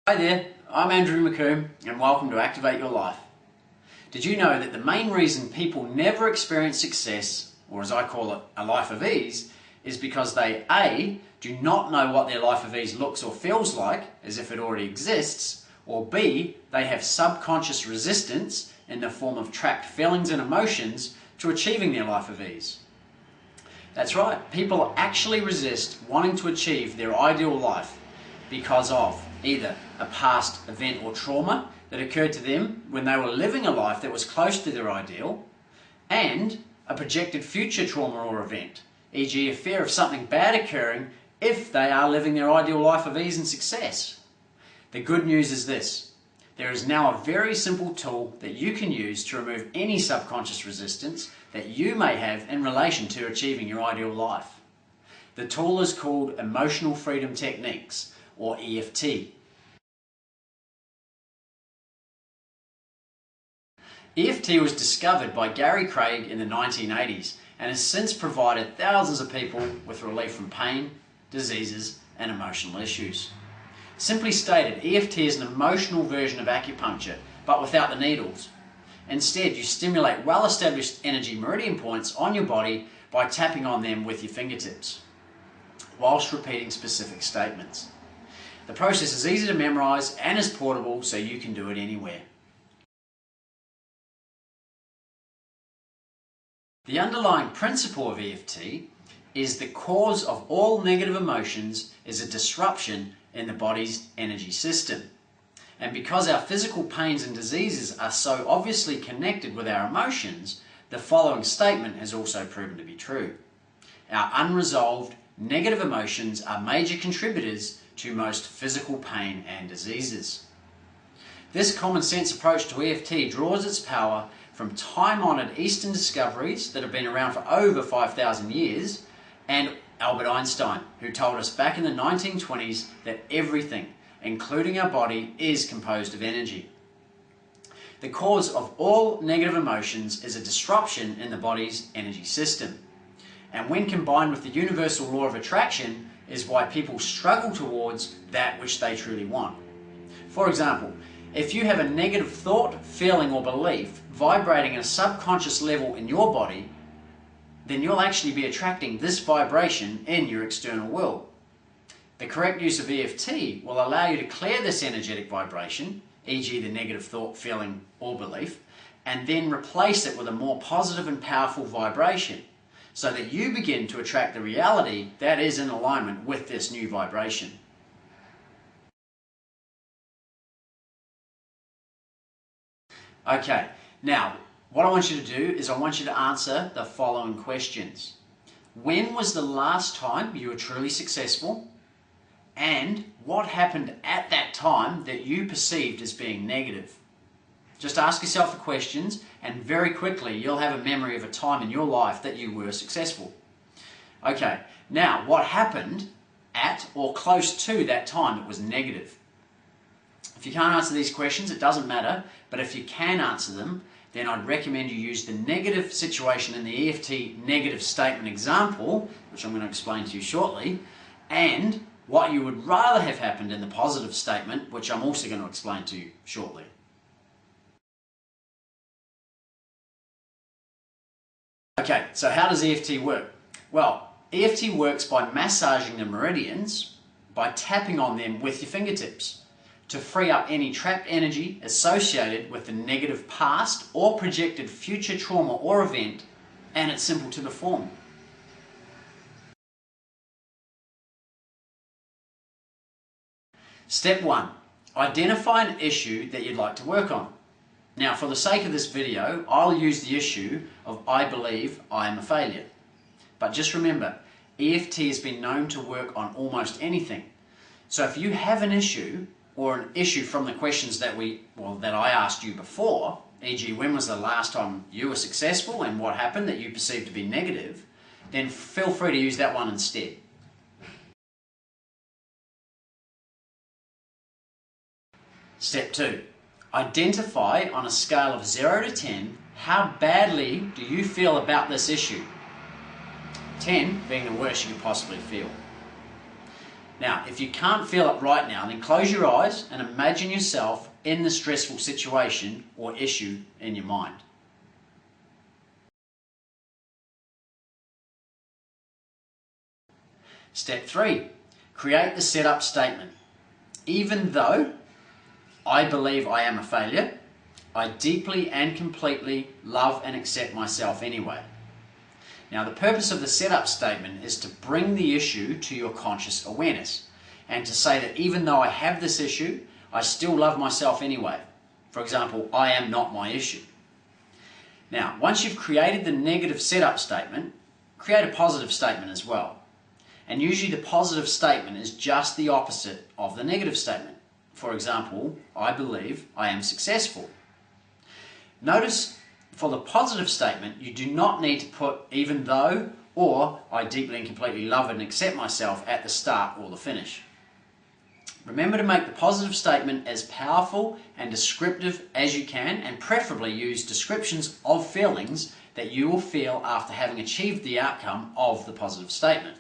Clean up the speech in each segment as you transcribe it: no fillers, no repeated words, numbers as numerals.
Hi there, I'm Andrew McCombe and welcome to Activate Your Life. Did you know that the main reason people never experience success, or as I call it, a life of ease, is because they A, do not know what their life of ease looks or feels like, as if it already exists, or B, they have subconscious resistance in the form of trapped feelings and emotions to achieving their life of ease. That's right, people actually resist wanting to achieve their ideal life because of either a past event or trauma that occurred to them when they were living a life that was close to their ideal, and a projected future trauma or event, e.g. a fear of something bad occurring if they are living their ideal life of ease and success. The good news is this: there is now a very simple tool that you can use to remove any subconscious resistance that you may have in relation to achieving your ideal life. The tool is called Emotional Freedom Techniques, or EFT. EFT was discovered by Gary Craig in the 1980s and has since provided thousands of people with relief from pain, diseases and emotional issues. Simply stated, EFT is an emotional version of acupuncture, but without the needles. Instead, you stimulate well-established energy meridian points on your body by tapping on them with your fingertips, whilst repeating specific statements. The process is easy to memorize and is portable, so you can do it anywhere. The underlying principle of EFT is the cause of all negative emotions is a disruption in the body's energy system. And because our physical pains and diseases are so obviously connected with our emotions, the following statement has also proven to be true. Our unresolved negative emotions are major contributors to most physical pain and diseases. This common sense approach to EFT draws its power from time-honoured Eastern discoveries that have been around for over 5,000 years, and Albert Einstein, who told us back in the 1920s that everything, including our body, is composed of energy. The cause of all negative emotions is a disruption in the body's energy system, and when combined with the universal law of attraction, is why people struggle towards that which they truly want. For example, if you have a negative thought, feeling or belief vibrating at a subconscious level in your body, then you'll actually be attracting this vibration in your external world. The correct use of EFT will allow you to clear this energetic vibration, e.g. the negative thought, feeling or belief, and then replace it with a more positive and powerful vibration, so that you begin to attract the reality that is in alignment with this new vibration. Okay, now what I want you to do is I want you to answer the following questions. When was the last time you were truly successful? And what happened at that time that you perceived as being negative? Just ask yourself the questions, and very quickly you'll have a memory of a time in your life that you were successful. Okay, now what happened at or close to that time that was negative? If you can't answer these questions, it doesn't matter, but if you can answer them, then I'd recommend you use the negative situation in the EFT negative statement example, which I'm going to explain to you shortly, and what you would rather have happened in the positive statement, which I'm also going to explain to you shortly. Okay, so how does EFT work? Well, EFT works by massaging the meridians by tapping on them with your fingertips to free up any trapped energy associated with the negative past or projected future trauma or event, and it's simple to perform. Step 1. Identify an issue that you'd like to work on. Now, for the sake of this video, I'll use the issue of I believe I am a failure. But just remember, EFT has been known to work on almost anything. So if you have an issue, or an issue from the questions that I asked you before, e.g. when was the last time you were successful and what happened that you perceived to be negative, then feel free to use that one instead. Step 2. Identify on a scale of 0 to 10 how badly do you feel about this issue. 10 being the worst you could possibly feel. Now, if you can't feel it right now, then close your eyes and imagine yourself in the stressful situation or issue in your mind. Step 3, create the setup statement. Even though I believe I am a failure, I deeply and completely love and accept myself anyway. Now, the purpose of the setup statement is to bring the issue to your conscious awareness and to say that even though I have this issue, I still love myself anyway. For example, I am not my issue. Now, once you've created the negative setup statement, create a positive statement as well. And usually the positive statement is just the opposite of the negative statement. For example, I believe I am successful. Notice for the positive statement, you do not need to put even though or I deeply and completely love and accept myself at the start or the finish. Remember to make the positive statement as powerful and descriptive as you can, and preferably use descriptions of feelings that you will feel after having achieved the outcome of the positive statement.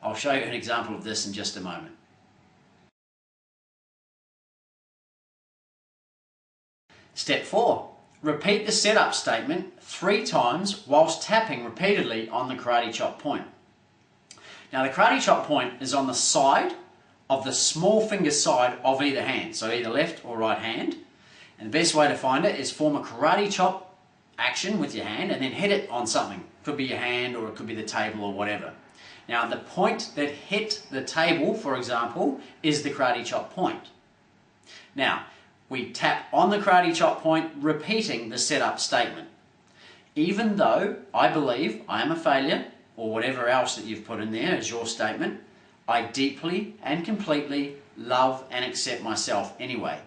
I'll show you an example of this in just a moment. Step 4. Repeat the setup statement 3 times whilst tapping repeatedly on the karate chop point. Now, the karate chop point is on the side of the small finger side of either hand, so either left or right hand. And the best way to find it is form a karate chop action with your hand and then hit it on something. Could be your hand or it could be the table or whatever. Now, the point that hit the table, for example, is the karate chop point. Now, we tap on the karate chop point, repeating the setup statement. Even though I believe I am a failure, or whatever else that you've put in there as your statement, I deeply and completely love and accept myself anyway.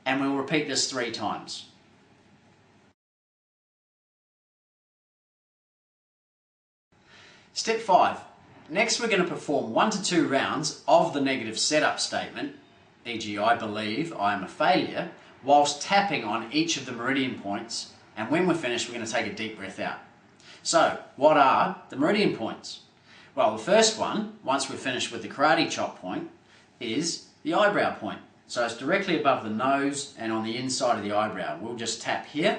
And we'll repeat this 3 times. Step 5. Next, we're going to perform 1 to 2 rounds of the negative setup statement, e.g. I believe I am a failure, whilst tapping on each of the meridian points, and when we're finished we're going to take a deep breath out. So, what are the meridian points? Well, the first one, once we're finished with the karate chop point, is the eyebrow point. So it's directly above the nose and on the inside of the eyebrow. We'll just tap here,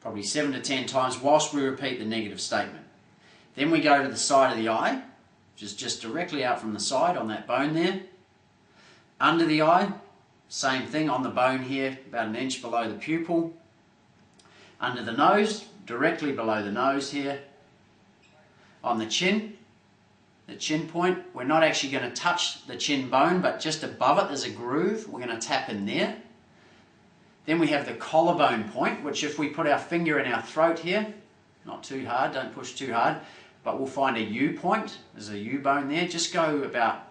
probably 7 to 10 times whilst we repeat the negative statement. Then we go to the side of the eye, which is just directly out from the side on that bone there. Under the eye, same thing on the bone here, about 1 inch below the pupil. Under the nose, directly below the nose here. On the chin point, we're not actually going to touch the chin bone, but just above it there's a groove. We're going to tap in there. Then we have the collarbone point, which if we put our finger in our throat here, not too hard, don't push too hard, but we'll find a U point. There's a U bone there. Just go about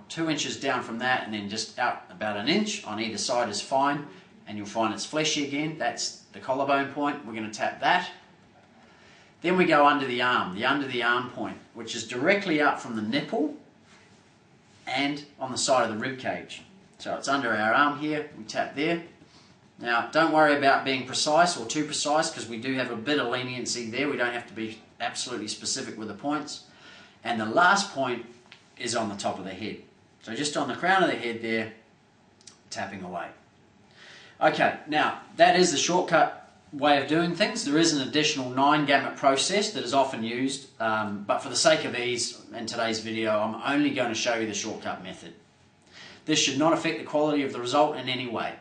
2 inches down from that and then just out about 1 inch on either side is fine, and you'll find it's fleshy again. That's the collarbone point. We're going to tap that. Then we go under the under the arm point, which is directly out from the nipple and on the side of the rib cage. So it's under our arm here, we tap there. Now, don't worry about being precise or too precise, because we do have a bit of leniency there. We don't have to be absolutely specific with the points. And the last point is on the top of the head. So just on the crown of the head there, tapping away. Okay, now that is the shortcut way of doing things. There is an additional 9-gamut process that is often used, but for the sake of ease in today's video, I'm only going to show you the shortcut method. This should not affect the quality of the result in any way.